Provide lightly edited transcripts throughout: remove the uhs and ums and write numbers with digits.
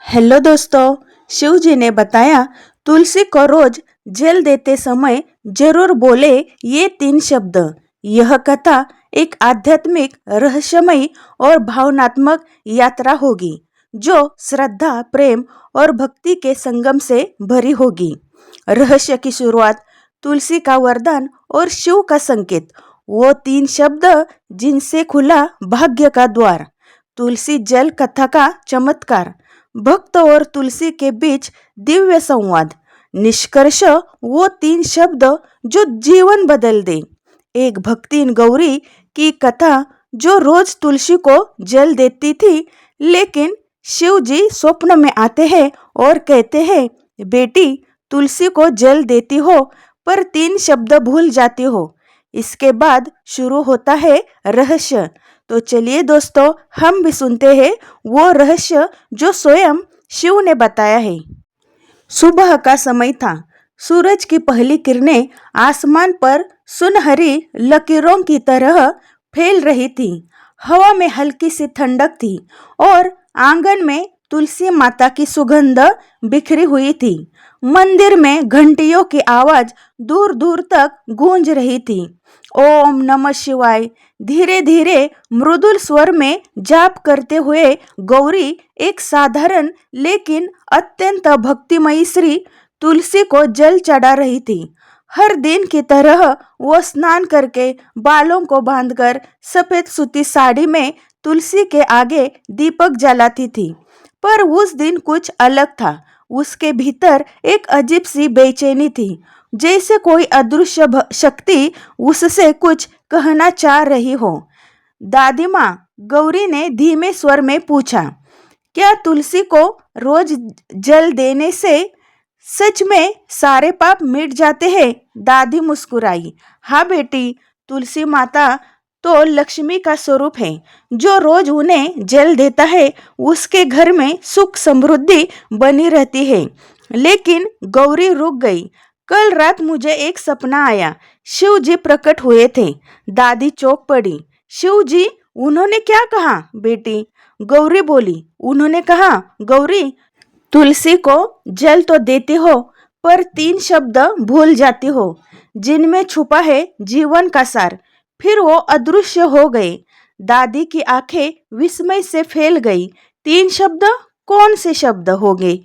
Hello दोस्तों। शिव जी ने बताया तुलसी को रोज जल देते समय जरूर बोले ये 3 शब्द। यह कथा एक आध्यात्मिक रहस्यमयी और भावनात्मक यात्रा होगी जो श्रद्धा, प्रेम और भक्ति के संगम से भरी होगी। रहस्य की शुरुआत तुलसी का वरदान और शिव का संकेत, वो 3 शब्द जिनसे खुला भाग्य का द्वार। तुलसी जल कथा का चमत्कार, भक्त और तुलसी के बीच दिव्य संवाद। निष्कर्ष वो 3 शब्द जो जीवन बदल दे। एक भक्तिन गौरी की कथा जो रोज तुलसी को जल देती थी, लेकिन शिव जी स्वप्न में आते हैं और कहते हैं, बेटी तुलसी को जल देती हो पर 3 शब्द भूल जाती हो। इसके बाद शुरू होता है रहस्य। तो चलिए दोस्तों, हम भी सुनते हैं वो रहस्य जो स्वयं शिव ने बताया है। सुबह का समय था। सूरज की पहली किरणें आसमान पर सुनहरी लकीरों की तरह फैल रही थी। हवा में हल्की सी ठंडक थी और आंगन में तुलसी माता की सुगंध बिखरी हुई थी। मंदिर में घंटियों की आवाज दूर दूर तक गूंज रही थी। ओम नमः शिवाय धीरे धीरे मृदुल स्वर में जाप करते हुए गौरी एक साधारण लेकिन अत्यंत भक्तिमयी श्री तुलसी को जल चढ़ा रही थी। हर दिन की तरह वो स्नान करके बालों को बांधकर सफेद सूती साड़ी में तुलसी के आगे दीपक जलाती थी। पर उस दिन कुछ अलग था। उसके भीतर एक अजीब सी बेचैनी थी, जैसे कोई अदृश्य शक्ति उससे कुछ कहना चाह रही हो। दादी माँ, गौरी ने धीमे स्वर में पूछा, क्या तुलसी को रोज जल देने से सच में सारे पाप मिट जाते हैं? दादी मुस्कुराई। हाँ बेटी, तुलसी माता तो लक्ष्मी का स्वरूप है। जो रोज उन्हें जल देता है उसके घर में सुख समृद्धि बनी रहती है। लेकिन गौरी रुक गई। कल रात मुझे एक सपना आया। शिव जी प्रकट हुए थे। दादी चौंक पड़ी। शिव जी? उन्होंने क्या कहा बेटी? गौरी बोली। उन्होंने कहा, गौरी तुलसी को जल तो देती हो पर 3 शब्द भूल जाती हो जिनमें छुपा है जीवन का सार। फिर वो अदृश्य हो गए। दादी की आंखें विस्मय से फैल गई। 3 शब्द? कौन से शब्द हो गए?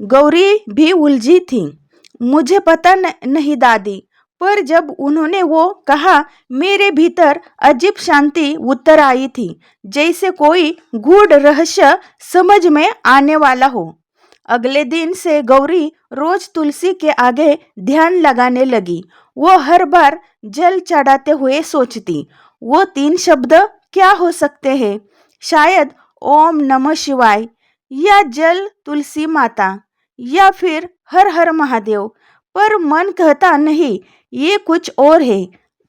गौरी भी उलझी थी। मुझे पता नहीं दादी, पर जब उन्होंने वो कहा मेरे भीतर अजीब शांति उतर आई थी, जैसे कोई गूढ़ रहस्य समझ में आने वाला हो। अगले दिन से गौरी रोज तुलसी के आगे ध्यान लगाने लगी। वो हर बार जल चढ़ाते हुए सोचती, वो 3 शब्द क्या हो सकते हैं? शायद ओम नमः शिवाय, या जल तुलसी माता, या फिर हर हर महादेव। पर मन कहता नहीं, ये कुछ और है,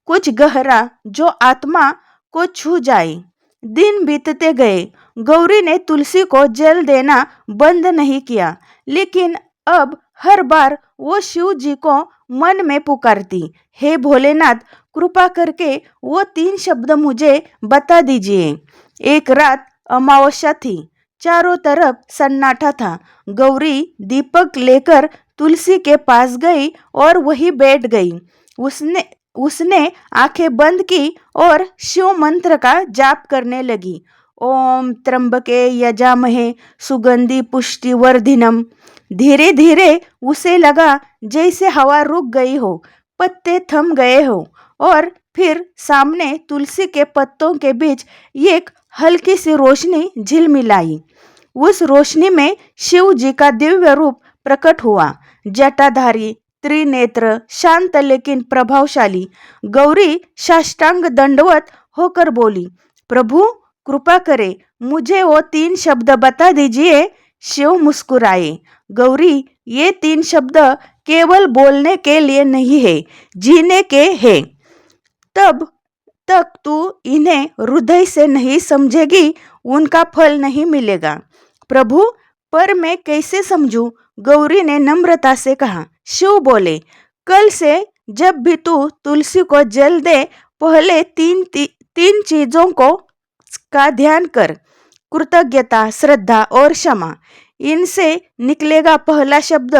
कुछ गहरा जो आत्मा को छू जाए। दिन बीतते गए। गौरी ने तुलसी को जल देना बंद नहीं किया, लेकिन अब हर बार वो शिव जी को मन में पुकारती, हे भोलेनाथ, कृपा करके वो 3 शब्द मुझे बता दीजिए। एक रात अमावस्या थी। चारों तरफ सन्नाटा था। गौरी दीपक लेकर तुलसी के पास गई और वहीं बैठ गई। उसने उसने आंखें बंद की और शिव मंत्र का जाप करने लगी। ओम त्र्यंबके यजामहे सुगंधि पुष्टि वर्धिनम। धीरे धीरे उसे लगा जैसे हवा रुक गई हो, पत्ते थम गए हो, और फिर सामने तुलसी के पत्तों के बीच एक हल्की सी रोशनी झिलमिलाई। उस रोशनी में शिव जी का दिव्य रूप प्रकट हुआ, जटाधारी, त्रिनेत्र, शांत लेकिन प्रभावशाली। गौरी साष्टांग दंडवत होकर बोली, प्रभु कृपा करे, मुझे वो 3 शब्द बता दीजिए। शिव मुस्कुराए। गौरी, ये 3 शब्द केवल बोलने के लिए नहीं है, जीने के हैं। तब तक तू इन्हें हृदय से नहीं समझेगी, उनका फल नहीं मिलेगा। प्रभु, पर मैं कैसे समझूं? गौरी ने नम्रता से कहा। शिव बोले, कल से जब भी तू तुलसी को जल दे, पहले तीन चीजों को का ध्यान कर। कृतज्ञता, श्रद्धा और क्षमा। इनसे निकलेगा पहला शब्द,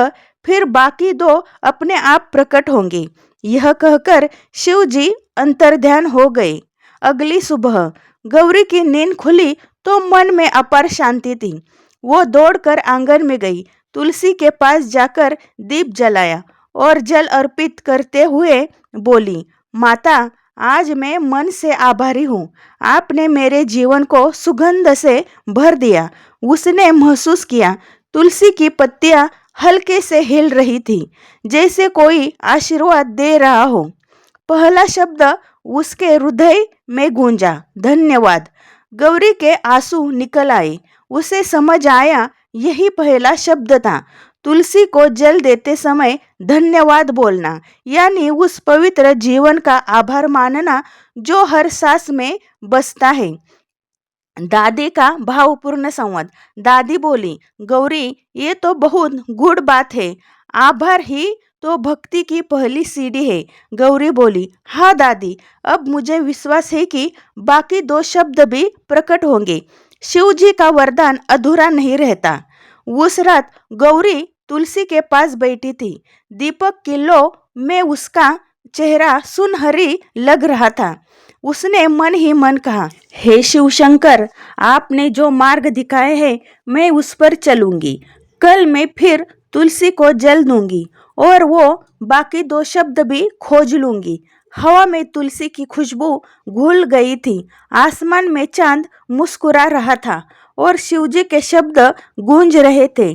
फिर बाकी दो अपने आप प्रकट होंगे। यह कहकर शिव जी अंतर्ध्यान हो गए। अगली सुबह गौरी की नींद खुली तो मन में अपार शांति थी। वो दौड़कर आंगन में गई, तुलसी के पास जाकर दीप जलाया और जल अर्पित करते हुए बोली, माता, आज मैं मन से आभारी हूँ। आपने मेरे जीवन को सुगंध से भर दिया। उसने महसूस किया तुलसी की पत्तियां हल्के से हिल रही थी, जैसे कोई आशीर्वाद दे रहा हो। पहला शब्द उसके हृदय में गूंजा, धन्यवाद। गौरी के आंसू निकल आए। उसे समझ आया यही पहला शब्द था। तुलसी को जल देते समय धन्यवाद बोलना, यानी उस पवित्र जीवन का आभार मानना जो हर सांस में बसता है। दादी का भावपूर्ण संवाद। दादी बोली, गौरी, ये तो बहुत गुड बात है। आभार ही तो भक्ति की पहली सीढ़ी है। गौरी बोली, हाँ दादी, अब मुझे विश्वास है कि बाकी दो शब्द भी प्रकट होंगे। शिव जी का वरदान अधूरा नहीं रहता। उस रात गौरी तुलसी के पास बैठी थी। दीपक की लो में उसका चेहरा सुनहरी लग रहा था। उसने मन ही मन कहा, हे शिव शंकर, आपने जो मार्ग दिखाए है मैं उस पर चलूंगी। कल मैं फिर तुलसी को जल दूंगी और वो बाकी दो शब्द भी खोज लूंगी। हवा में तुलसी की खुशबू घुल गई थी। आसमान में चांद मुस्कुरा रहा था और शिवजी के शब्द गूंज रहे थे।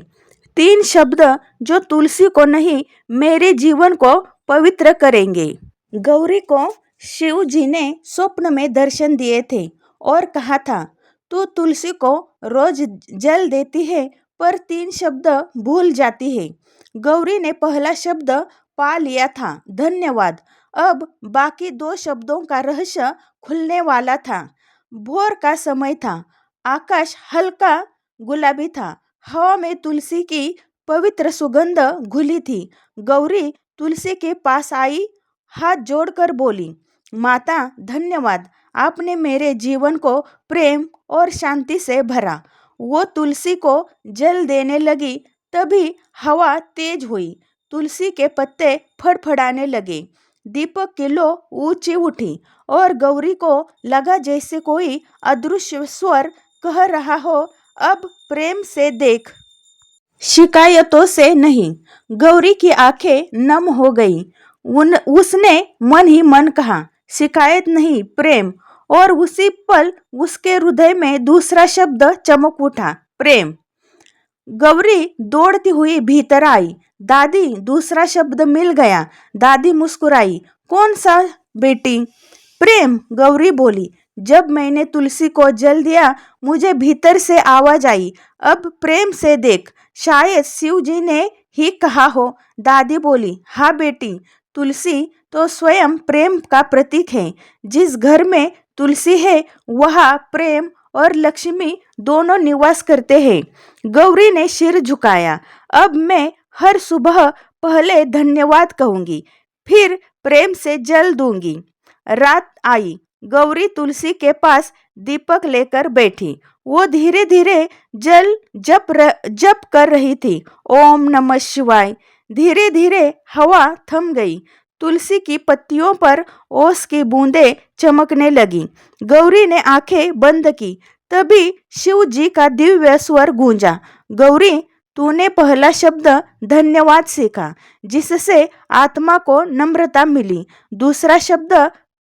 3 शब्द जो तुलसी को नहीं, मेरे जीवन को पवित्र करेंगे। गौरी को शिव जी ने स्वप्न में दर्शन दिए थे और कहा था, तू तुलसी को रोज जल देती है पर 3 शब्द भूल जाती है। गौरी ने पहला शब्द पा लिया था, धन्यवाद। अब बाकी 2 शब्दों का रहस्य खुलने वाला था। भोर का समय था। आकाश हल्का गुलाबी था। हवा में तुलसी की पवित्र सुगंध घुली थी। गौरी तुलसी के पास आई, हाथ जोड़कर बोली, माता, धन्यवाद। आपने मेरे जीवन को प्रेम और शांति से भरा। वो तुलसी को जल देने लगी, तभी हवा तेज हुई। तुलसी के पत्ते फड़फड़ाने लगे। दीपक की लो ऊंची उठी और गौरी को लगा जैसे कोई अदृश्य स्वर कह रहा हो, अब प्रेम से देख, शिकायतों से नहीं। गौरी की आंखें नम हो गई। उसने मन ही मन कहा, शिकायत नहीं, प्रेम। और उसी पल उसके हृदय में दूसरा शब्द चमक उठा, प्रेम। गौरी दौड़ती हुई भीतर आई। दादी, दूसरा शब्द मिल गया। दादी मुस्कुराई, कौन सा बेटी? प्रेम, गौरी बोली। जब मैंने तुलसी को जल दिया, मुझे भीतर से आवाज आई, अब प्रेम से देख। शायद शिव जी ने ही कहा हो। दादी बोली, हाँ बेटी, तुलसी तो स्वयं प्रेम का प्रतीक है। जिस घर में तुलसी है वहाँ प्रेम और लक्ष्मी दोनों निवास करते हैं। गौरी ने सिर झुकाया। अब मैं हर सुबह पहले धन्यवाद कहूंगी, फिर प्रेम से जल दूंगी। रात आई। गौरी तुलसी के पास दीपक लेकर बैठी। वो धीरे धीरे जल जप कर रही थी। ओम नमः शिवाय। धीरे धीरे हवा थम गई। तुलसी की पत्तियों पर ओस की बूंदें चमकने लगी। गौरी ने आंखें बंद की। तभी शिव जी का दिव्य स्वर गूंजा, गौरी, तूने पहला शब्द धन्यवाद सीखा, जिससे आत्मा को नम्रता मिली। दूसरा शब्द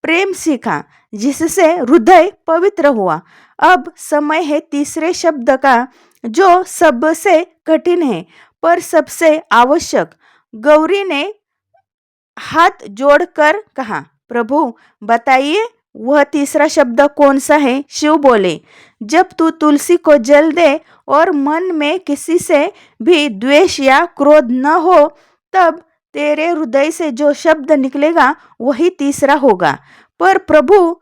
प्रेम सीखा, जिससे हृदय पवित्र हुआ। अब समय है तीसरे शब्द का, जो सबसे कठिन है पर सबसे आवश्यक। गौरी ने हाथ जोड़कर कहा, प्रभु बताइए वह तीसरा शब्द कौन सा है? शिव बोले, जब तू तुलसी को जल दे और मन में किसी से भी द्वेष या क्रोध न हो, तब तेरे हृदय से जो शब्द निकलेगा वही तीसरा होगा। पर प्रभु,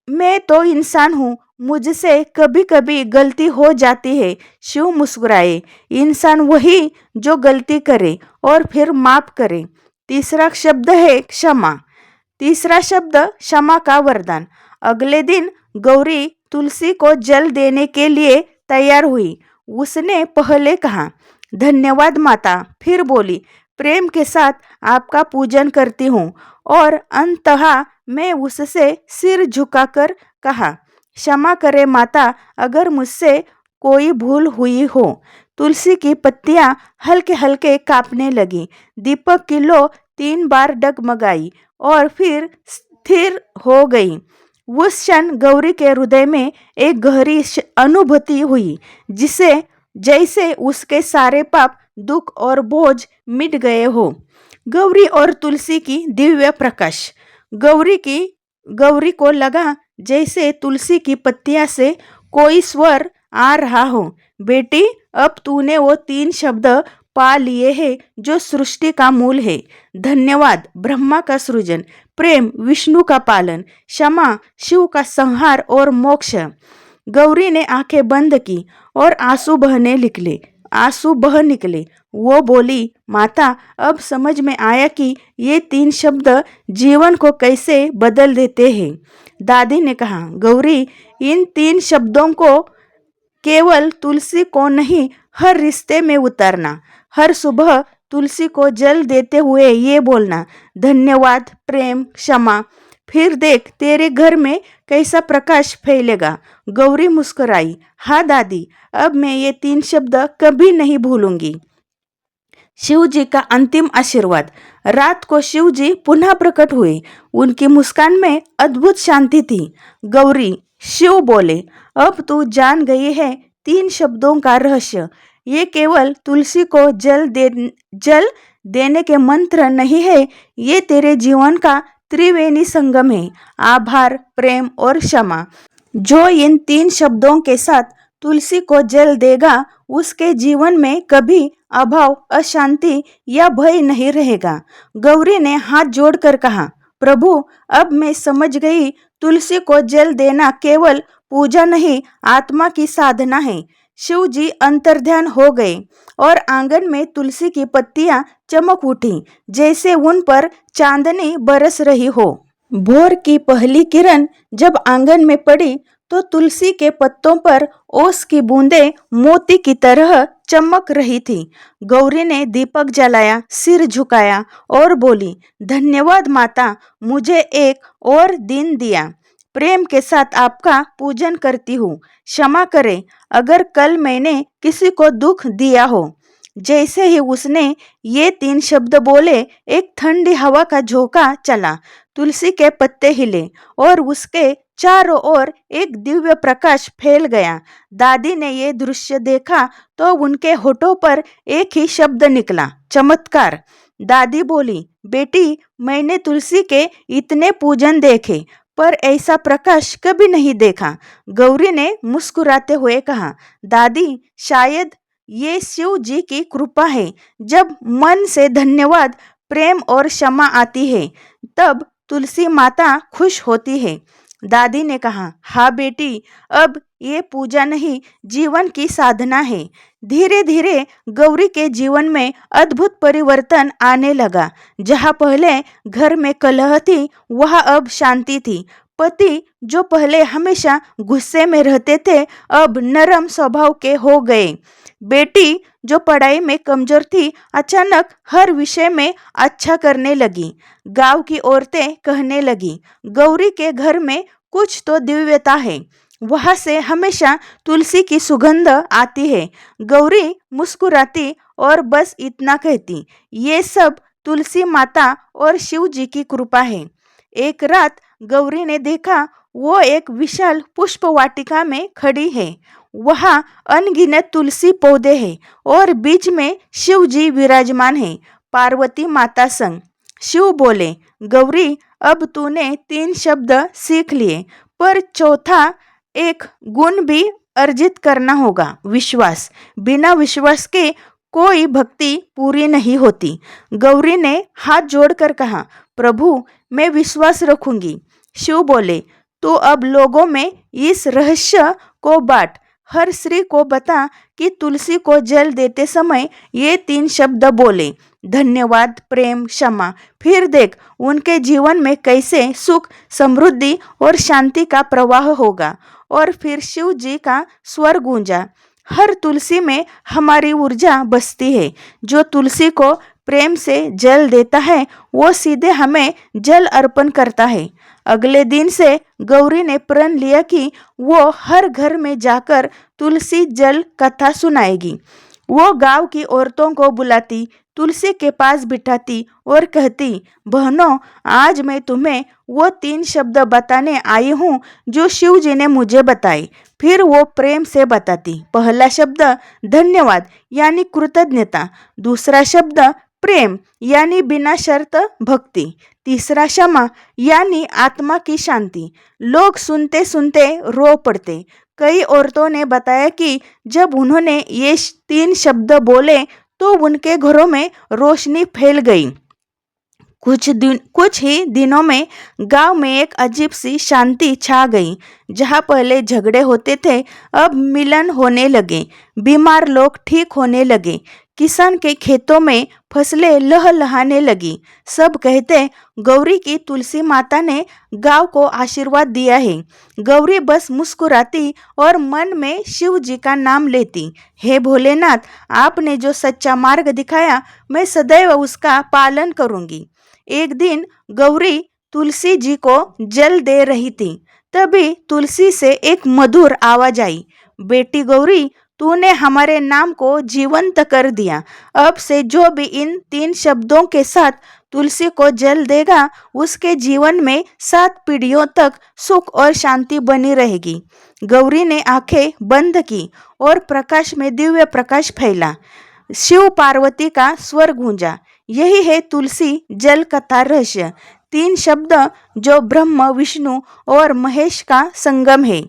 मैं तो इंसान हूँ, मुझसे कभी कभी गलती हो जाती है। शिव मुस्कुराए, इंसान वही जो गलती करे और फिर माफ करे। तीसरा शब्द है क्षमा। तीसरा शब्द क्षमा का वरदान। अगले दिन गौरी तुलसी को जल देने के लिए तैयार हुई। उसने पहले कहा, धन्यवाद माता। फिर बोली, प्रेम के साथ आपका पूजन करती हूँ। और अंततः मैं उससे सिर झुकाकर कहा, क्षमा करे माता अगर मुझसे कोई भूल हुई हो। तुलसी की पत्तियां हल्के हल्के कांपने लगी। दीपक की लो 3 बार डगमगाई और फिर स्थिर हो गई। उस क्षण गौरी के हृदय में एक गहरी अनुभूति हुई, जिसे जैसे उसके सारे पाप, दुख और बोझ मिट गए हो। गौरी और तुलसी की दिव्य प्रकाश। गौरी को लगा जैसे तुलसी की पत्तियां से कोई स्वर आ रहा हो, बेटी अब तूने वो 3 शब्द पा लिए हैं जो सृष्टि का मूल है। धन्यवाद ब्रह्मा का सृजन, प्रेम विष्णु का पालन, क्षमा शिव का संहार और मोक्ष। गौरी ने आंखें बंद की और आंसू बह निकले। वो बोली, माता अब समझ में आया कि ये 3 शब्द जीवन को कैसे बदल देते हैं। दादी ने कहा, गौरी इन 3 शब्दों को केवल तुलसी को नहीं, हर रिश्ते में उतारना। हर सुबह तुलसी को जल देते हुए ये बोलना, धन्यवाद, प्रेम, क्षमा। फिर देख तेरे घर में कैसा प्रकाश फैलेगा। गौरी मुस्कुराई, हाँ दादी, अब मैं ये 3 शब्द कभी नहीं भूलूंगी। शिव जी का अंतिम आशीर्वाद। रात को शिव जी पुनः प्रकट हुए। उनकी मुस्कान में अद्भुत शांति थी। गौरी, शिव बोले, अब तू जान गई है 3 शब्दों का रहस्य। ये केवल तुलसी को जल देने के मंत्र नहीं है, ये तेरे जीवन का त्रिवेणी संगम है, आभार, प्रेम और क्षमा। जो इन 3 शब्दों के साथ तुलसी को जल देगा, उसके जीवन में कभी अभाव, अशांति या भय नहीं रहेगा। गौरी ने हाथ जोड़कर कहा, प्रभु अब मैं समझ गई, तुलसी को जल देना केवल पूजा नहीं, आत्मा की साधना है। शिव जी अंतर्ध्यान हो गए और आंगन में तुलसी की पत्तियां चमक उठी, जैसे उन पर चांदनी बरस रही हो। भोर की पहली किरण जब आंगन में पड़ी तो तुलसी के पत्तों पर ओस की बूंदें मोती की तरह चमक रही थी। गौरी ने दीपक जलाया, सिर झुकाया और बोली, धन्यवाद माता, मुझे एक और दिन दिया। प्रेम के साथ आपका पूजन करती हूँ। क्षमा करें अगर कल मैंने किसी को दुख दिया हो। जैसे ही उसने ये 3 शब्द बोले, एक ठंडी हवा का झोंका चला। तुलसी के पत्ते हिले और उसके चारों ओर एक दिव्य प्रकाश फैल गया। दादी ने ये दृश्य देखा तो उनके होठों पर एक ही शब्द निकला, चमत्कार। दादी बोली, बेटी मैंने तुलसी के इतने पूजन देखे पर ऐसा प्रकाश कभी नहीं देखा। गौरी ने मुस्कुराते हुए कहा, दादी शायद ये शिव जी की कृपा है। जब मन से धन्यवाद, प्रेम और क्षमा आती है, तब तुलसी माता खुश होती है। दादी ने कहा, हाँ बेटी, अब ये पूजा नहीं, जीवन की साधना है। धीरे धीरे गौरी के जीवन में अद्भुत परिवर्तन आने लगा। जहाँ पहले घर में कलह थी, वहाँ अब शांति थी। पति जो पहले हमेशा गुस्से में रहते थे, अब नरम स्वभाव के हो गए। बेटी जो पढ़ाई में कमजोर थी, अचानक हर विषय में अच्छा करने लगी। गांव की औरतें कहने लगी, गौरी के घर में कुछ तो दिव्यता है, वहां से हमेशा तुलसी की सुगंध आती है। गौरी मुस्कुराती और बस इतना कहती, ये सब तुलसी माता और शिव जी की कृपा है। एक रात गौरी ने देखा, वो एक विशाल पुष्प वाटिका में खड़ी है। वहाँ अनगिनत तुलसी पौधे हैं और बीच में शिव जी विराजमान है, पार्वती माता संग। शिव बोले, गौरी अब तूने 3 शब्द सीख लिए, पर चौथा एक गुण भी अर्जित करना होगा, विश्वास। बिना विश्वास के कोई भक्ति पूरी नहीं होती। गौरी ने हाथ जोड़कर कहा, प्रभु मैं विश्वास रखूंगी। शिव बोले, तो अब लोगों में इस रहस्य को बांट। हर स्त्री को बता कि तुलसी को जल देते समय ये 3 शब्द बोले, धन्यवाद, प्रेम, क्षमा। फिर देख उनके जीवन में कैसे सुख, समृद्धि और शांति का प्रवाह होगा। और फिर शिव जी का स्वर गूंजा। हर तुलसी में हमारी ऊर्जा बसती है। जो तुलसी को प्रेम से जल देता है वो सीधे हमें जल अर्पण करता है। अगले दिन से गौरी ने प्रण लिया कि वो हर घर में जाकर तुलसी जल कथा सुनाएगी। वो गांव की औरतों को बुलाती, तुलसी के पास बिठाती और कहती, बहनों, आज मैं तुम्हें वो 3 शब्द बताने आई हूँ जो शिव जी ने मुझे बताए। फिर वो प्रेम से बताती। पहला शब्द धन्यवाद यानी कृतज्ञता, दूसरा शब्द प्रेम यानी बिना शर्त भक्ति, तीसरा क्षमा यानी आत्मा की शांति। लोग सुनते सुनते रो पड़ते। कई औरतों ने बताया कि जब उन्होंने ये 3 शब्द बोले तो उनके घरों में रोशनी फैल गई। कुछ ही दिनों में गांव में एक अजीब सी शांति छा गई। जहां पहले झगड़े होते थे अब मिलन होने लगे। बीमार लोग ठीक होने लगे। किसान के खेतों में फसलें लहलहाने लगी। सब कहते, गौरी की तुलसी माता ने गांव को आशीर्वाद दिया है। गौरी बस मुस्कुराती और मन में शिव जी का नाम लेती। हे भोलेनाथ, आपने जो सच्चा मार्ग दिखाया मैं सदैव उसका पालन करूंगी। एक दिन गौरी तुलसी जी को जल दे रही थी। तभी तुलसी से एक मधुर आवाज आई, बेटी गौरी, तूने हमारे नाम को जीवंत कर दिया। अब से जो भी इन 3 शब्दों के साथ तुलसी को जल देगा उसके जीवन में 7 पीढ़ियों तक सुख और शांति बनी रहेगी। गौरी ने आंखें बंद की और प्रकाश में दिव्य प्रकाश फैला। शिव पार्वती का स्वर गूंजा। यही है तुलसी जल कथा रहस्य। 3 शब्द जो ब्रह्म, विष्णु और महेश का संगम है।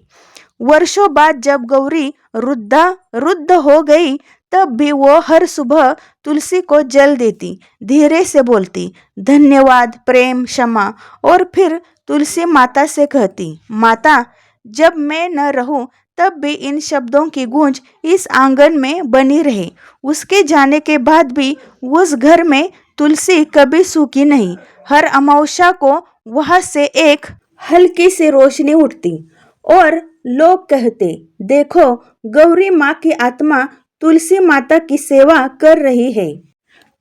वर्षों बाद जब गौरी रुद्ध हो गई तब भी वो हर सुबह तुलसी को जल देती, धीरे से बोलती, धन्यवाद, प्रेम, क्षमा, और फिर तुलसी माता से कहती, माता, जब मैं न रहूं तब भी इन शब्दों की गूंज इस आंगन में बनी रहे। उसके जाने के बाद भी उस घर में तुलसी कभी सूखी नहीं। हर अमावस्या को वहां से एक हल्की सी रोशनी उठती और लोग कहते, देखो, गौरी माँ की आत्मा तुलसी माता की सेवा कर रही है।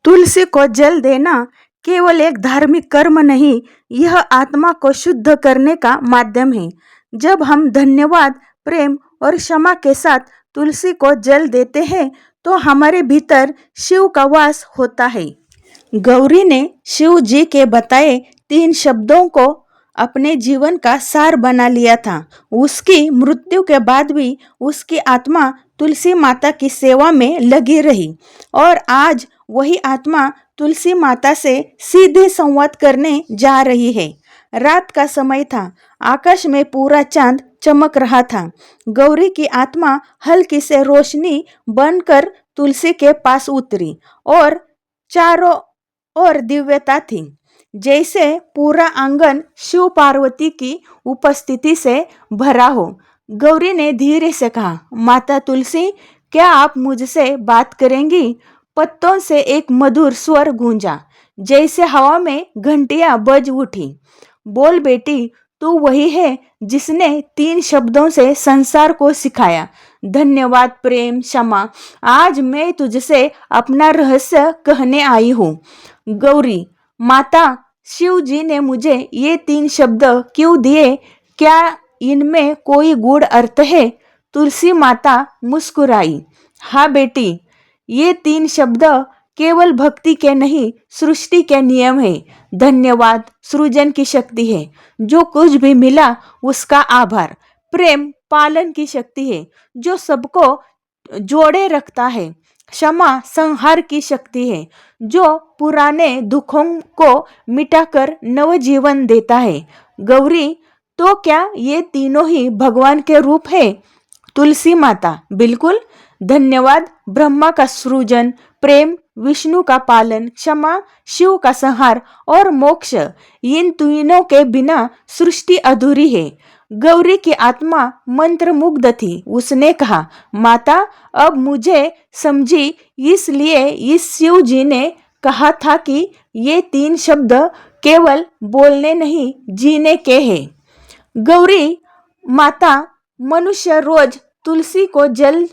तुलसी को जल देना केवल एक धार्मिक कर्म नहीं, यह आत्मा को शुद्ध करने का माध्यम है। जब हम धन्यवाद, प्रेम और क्षमा के साथ तुलसी को जल देते हैं तो हमारे भीतर शिव का वास होता है। गौरी ने शिव जी के बताए 3 शब्दों को अपने जीवन का सार बना लिया था। उसकी मृत्यु के बाद भी उसकी आत्मा तुलसी माता की सेवा में लगी रही और आज वही आत्मा तुलसी माता से सीधे संवाद करने जा रही है। रात का समय था। आकाश में पूरा चांद चमक रहा था। गौरी की आत्मा हल्की से रोशनी बनकर तुलसी के पास उतरी और चारों ओर दिव्यता थी, जैसे पूरा आंगन शिव पार्वती की उपस्थिति से भरा हो। गौरी ने धीरे से कहा, माता तुलसी, क्या आप मुझसे बात करेंगी? पत्तों से एक मधुर स्वर गूंजा, जैसे हवा में घंटियां बज उठी। बोल बेटी, तू वही है जिसने 3 शब्दों से संसार को सिखाया, धन्यवाद, प्रेम, क्षमा। आज मैं तुझसे अपना रहस्य कहने आई हूँ। गौरी माता, शिव जी ने मुझे ये 3 शब्द क्यों दिए? क्या इनमें कोई गूढ़ अर्थ है? तुलसी माता मुस्कुराई, हाँ बेटी, ये 3 शब्द केवल भक्ति के नहीं, सृष्टि के नियम है। धन्यवाद सृजन की शक्ति है, जो कुछ भी मिला उसका आभार। प्रेम पालन की शक्ति है, जो सबको जोड़े रखता है। क्षमा संहार की शक्ति है, जो पुराने दुखों को मिटाकर नव जीवन देता है। गौरी, तो क्या ये तीनों ही भगवान के रूप है? तुलसी माता, बिल्कुल। धन्यवाद ब्रह्मा का सृजन, प्रेम विष्णु का पालन, क्षमा शिव का संहार और मोक्ष, इन तीनों के बिना सृष्टि अधूरी है। गौरी की आत्मा मंत्रमुग्ध थी। उसने कहा, माता, अब मुझे समझी, इसलिए इस शिव जी ने कहा था कि ये 3 शब्द केवल बोलने नहीं, जीने के हैं। गौरी माता मनुष्य रोज तुलसी को जल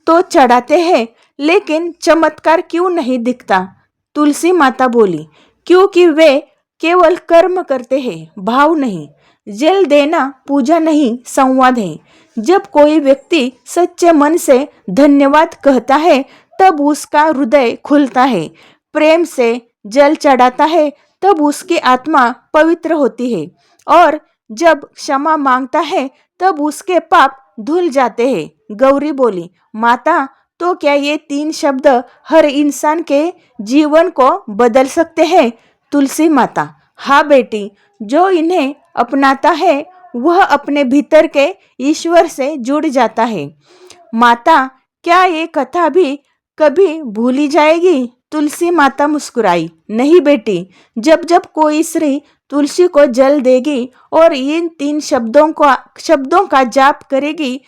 तो चढ़ाते हैं, लेकिन चमत्कार क्यों नहीं दिखता? तुलसी माता बोली, क्योंकि वे केवल कर्म करते हैं, भाव नहीं। जल देना पूजा नहीं, संवाद है। जब कोई व्यक्ति सच्चे मन से धन्यवाद कहता है, तब उसका हृदय खुलता है। प्रेम से जल चढ़ाता है, तब उसकी आत्मा पवित्र होती है। और जब क्षमा मांगता है, तब उसके पाप धुल जाते हैं। गौरी बोली, माता, तो क्या ये 3 शब्द हर इंसान के जीवन को बदल सकते हैं? तुलसी माता, हाँ बेटी, जो इन्हें अपनाता है वह अपने भीतर के ईश्वर से जुड़ जाता है। माता, क्या ये कथा भी कभी भूली जाएगी? तुलसी माता मुस्कुराई, नहीं बेटी, जब जब कोई स्त्री तुलसी को जल देगी और इन 3 शब्दों का जाप करेगी,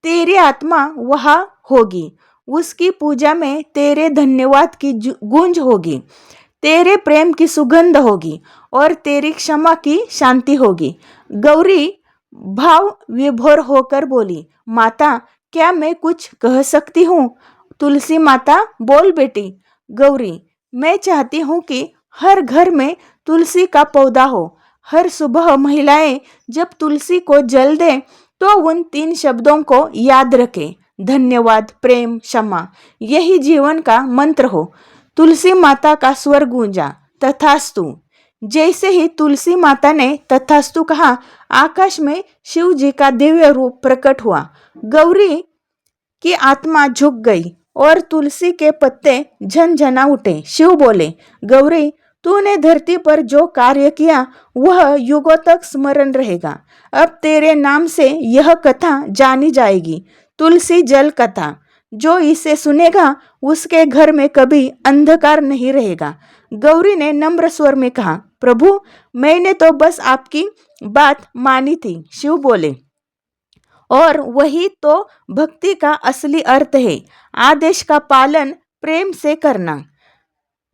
तेरी आत्मा वहाँ होगी। उसकी पूजा में तेरे धन्यवाद की गूंज होगी, तेरे प्रेम की सुगंध होगी और तेरी क्षमा की शांति होगी। गौरी भाव विभोर होकर बोली, माता, क्या मैं कुछ कह सकती हूँ? तुलसी माता, बोल बेटी। गौरी, मैं चाहती हूँ कि हर घर में तुलसी का पौधा हो। हर सुबह महिलाएं जब तुलसी को जल दें तो उन 3 शब्दों को याद रखें, धन्यवाद, प्रेम, क्षमा। यही जीवन का मंत्र हो। तुलसी माता का स्वर गूंजा, तथास्तु। जैसे ही तुलसी माता ने तथास्तु कहा, आकाश में शिव जी का दिव्य रूप प्रकट हुआ। गौरी की आत्मा झुक गई और तुलसी के पत्ते झनझना उठे। शिव बोले, गौरी, तूने धरती पर जो कार्य किया वह युगों तक स्मरण रहेगा। अब तेरे नाम से यह कथा जानी जाएगी, तुलसी जल कथा। जो इसे सुनेगा उसके घर में कभी अंधकार नहीं रहेगा। गौरी ने नम्र स्वर में कहा, प्रभु, मैंने तो बस आपकी बात मानी थी। शिव बोले, और वही तो भक्ति का असली अर्थ है, आदेश का पालन प्रेम से करना।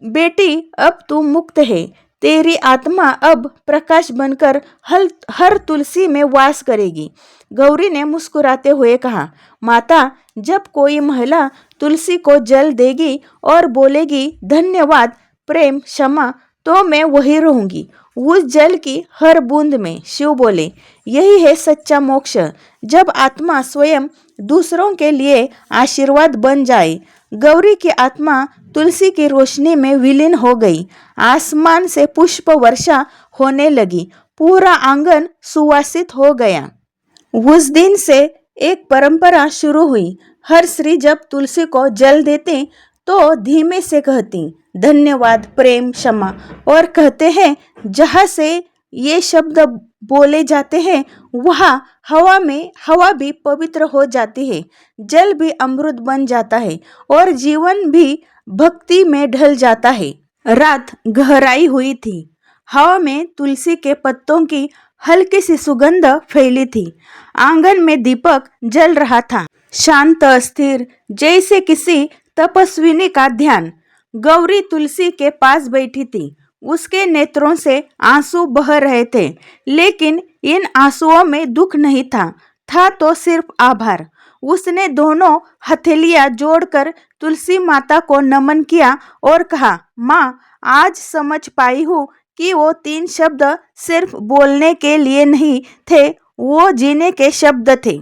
बेटी, अब तू मुक्त है। तेरी आत्मा अब प्रकाश बनकर हर तुलसी में वास करेगी। गौरी ने मुस्कुराते हुए कहा, माता, जब कोई महिला तुलसी को जल देगी और बोलेगी धन्यवाद, प्रेम, क्षमा, तो मैं वही रहूंगी, उस जल की हर बूंद में। शिव बोले, यही है सच्चा मोक्ष, जब आत्मा स्वयं दूसरों के लिए आशीर्वाद बन जाए। गौरी की आत्मा तुलसी की रोशनी में विलीन हो गई। आसमान से पुष्प वर्षा होने लगी, पूरा आंगन सुवासित हो गया। उस दिन से एक परंपरा शुरू हुई। हर स्त्री जब तुलसी को जल देते तो धीमे से कहती, धन्यवाद, प्रेम, क्षमा, और कहते हैं, जहाँ से ये शब्द बोले जाते हैं वहाँ हवा भी पवित्र हो जाती है, जल भी अमृत बन जाता है और जीवन भी भक्ति में ढल जाता है। रात गहराई हुई थी। हवा में तुलसी के पत्तों की हल्की सी सुगंध फैली थी। आंगन में दीपक जल रहा था, शांत, स्थिर, जैसे किसी तपस्विनी का ध्यान। गौरी तुलसी के पास बैठी थी। उसके नेत्रों से आंसू बह रहे थे, लेकिन इन आंसुओं में दुख नहीं था तो सिर्फ आभार। उसने दोनों हथेलियां जोड़कर तुलसी माता को नमन किया और कहा, माँ, आज समझ पाई हूँ कि वो 3 शब्द सिर्फ बोलने के लिए नहीं थे, वो जीने के शब्द थे।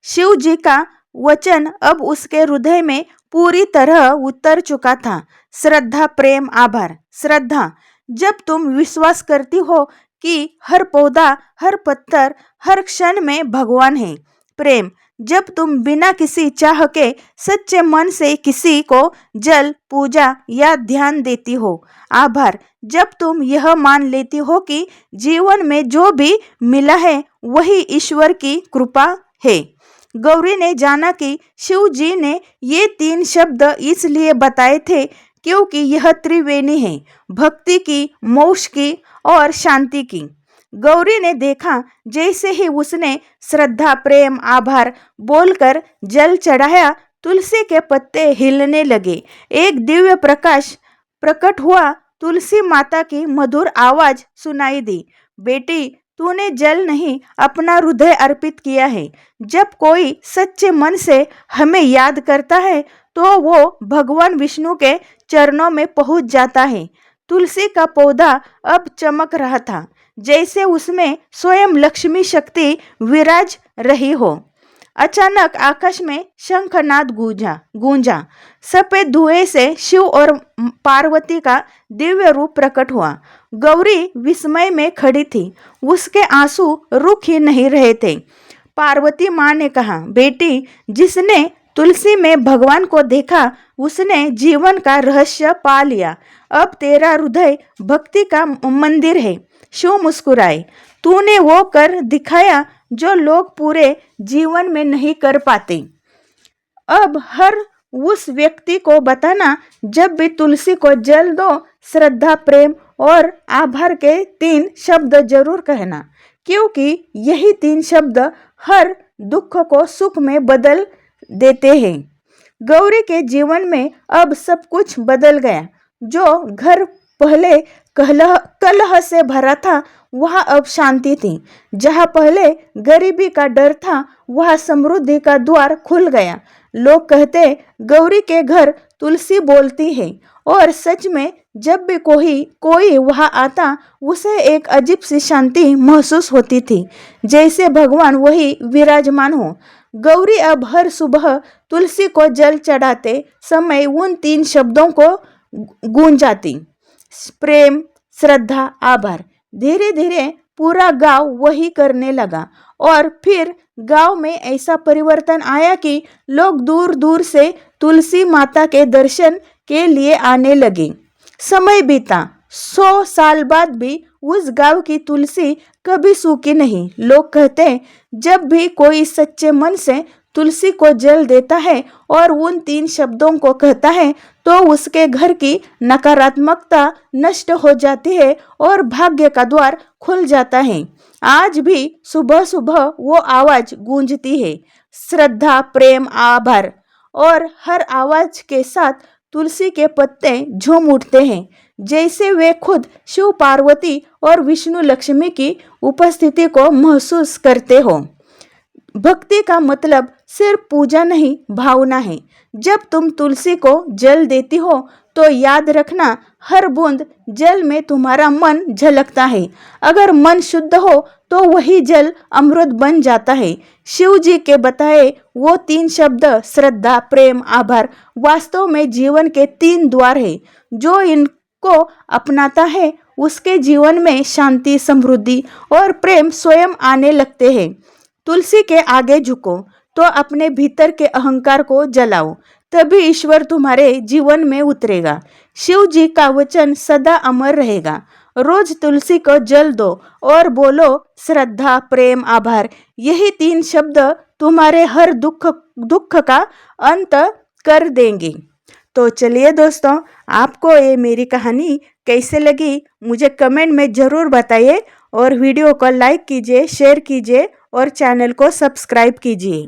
शिव जी का वचन अब उसके हृदय में पूरी तरह उतर चुका था। श्रद्धा, प्रेम, आभार। श्रद्धा, जब तुम विश्वास करती हो कि हर पौधा, हर पत्थर, हर क्षण में भगवान है। प्रेम, जब तुम बिना किसी चाह के सच्चे मन से किसी को जल, पूजा या ध्यान देती हो। आभार, जब तुम यह मान लेती हो कि जीवन में जो भी मिला है वही ईश्वर की कृपा है। गौरी ने जाना कि शिव जी ने ये 3 शब्द इसलिए बताए थे क्योंकि यह त्रिवेणी है, भक्ति की, मोक्ष की और शांति की। गौरी ने देखा, जैसे ही उसने श्रद्धा, प्रेम, आभार बोलकर जल चढ़ाया, तुलसी के पत्ते हिलने लगे। एक दिव्य प्रकाश प्रकट हुआ। तुलसी माता की मधुर आवाज सुनाई दी, बेटी, तूने जल नहीं अपना हृदय अर्पित किया है। जब कोई सच्चे मन से हमें याद करता है तो वो भगवान विष्णु के चरणों में पहुंच जाता है। तुलसी का पौधा अब चमक रहा था, जैसे उसमें स्वयं लक्ष्मी शक्ति विराज रही हो। अचानक आकाश में शंखनाद गूंजा। सफेद धुएं से शिव और पार्वती का दिव्य रूप प्रकट हुआ। गौरी विस्मय में खड़ी थी, उसके आंसू रुक ही नहीं रहे थे। पार्वती माँ ने कहा, बेटी, जिसने तुलसी में भगवान को देखा उसने जीवन का रहस्य पा लिया। अब तेरा हृदय भक्ति का मंदिर है। शिव मुस्कुराए, तूने वो कर दिखाया जो लोग पूरे जीवन में नहीं कर पाते। अब हर उस व्यक्ति को बताना, जब भी तुलसी को जल दो, श्रद्धा, प्रेम और आभार के 3 शब्द जरूर कहना, क्योंकि यही 3 शब्द हर दुख को सुख में बदल देते हैं। गौरी के जीवन में अब सब कुछ बदल गया। जो घर पहले कलह से भरा था वहाँ अब शांति थी। जहाँ पहले गरीबी का डर था वहाँ समृद्धि का द्वार खुल गया। लोग कहते, गौरी के घर तुलसी बोलती है। और सच में जब भी कोई वहाँ आता उसे एक अजीब सी शांति महसूस होती थी, जैसे भगवान वही विराजमान हो। गौरी अब हर सुबह तुलसी को जल चढ़ाते समय उन 3 शब्दों को गूंजाती, प्रेम, श्रद्धा, आभार। धीरे धीरे पूरा गांव वही करने लगा और फिर गांव में ऐसा परिवर्तन आया कि लोग दूर दूर से तुलसी माता के दर्शन के लिए आने लगे। समय बीता, 100 साल बाद भी उस गांव की तुलसी कभी सूखी नहीं। लोग कहते, जब भी कोई सच्चे मन से तुलसी को जल देता है और उन 3 शब्दों को कहता है तो उसके घर की नकारात्मकता नष्ट हो जाती है और भाग्य का द्वार खुल जाता है। आज भी सुबह सुबह वो आवाज गूंजती है, श्रद्धा, प्रेम, आभार। और हर आवाज के साथ तुलसी के पत्ते झूम उठते हैं, जैसे वे खुद शिव, पार्वती और विष्णु लक्ष्मी की उपस्थिति को महसूस करते हो। भक्ति का मतलब सिर्फ पूजा नहीं, भावना है। जब तुम तुलसी को जल देती हो तो याद रखना, हर बूंद जल में तुम्हारा मन झलकता है। अगर मन शुद्ध हो तो वही जल अमृत बन जाता है। शिव जी के बताए वो 3 शब्द, श्रद्धा, प्रेम, आभार, वास्तव में जीवन के 3 द्वार है। जो इनको अपनाता है उसके जीवन में शांति, समृद्धि और प्रेम स्वयं आने लगते हैं। तुलसी के आगे झुको तो अपने भीतर के अहंकार को जलाओ, तभी ईश्वर तुम्हारे जीवन में उतरेगा। शिव जी का वचन सदा अमर रहेगा। रोज तुलसी को जल दो और बोलो, श्रद्धा, प्रेम, आभार। यही 3 शब्द तुम्हारे हर दुख का अंत कर देंगे। तो चलिए दोस्तों, आपको ये मेरी कहानी कैसे लगी मुझे कमेंट में ज़रूर बताइए और वीडियो को लाइक कीजिए, शेयर कीजिए और चैनल को सब्सक्राइब कीजिए।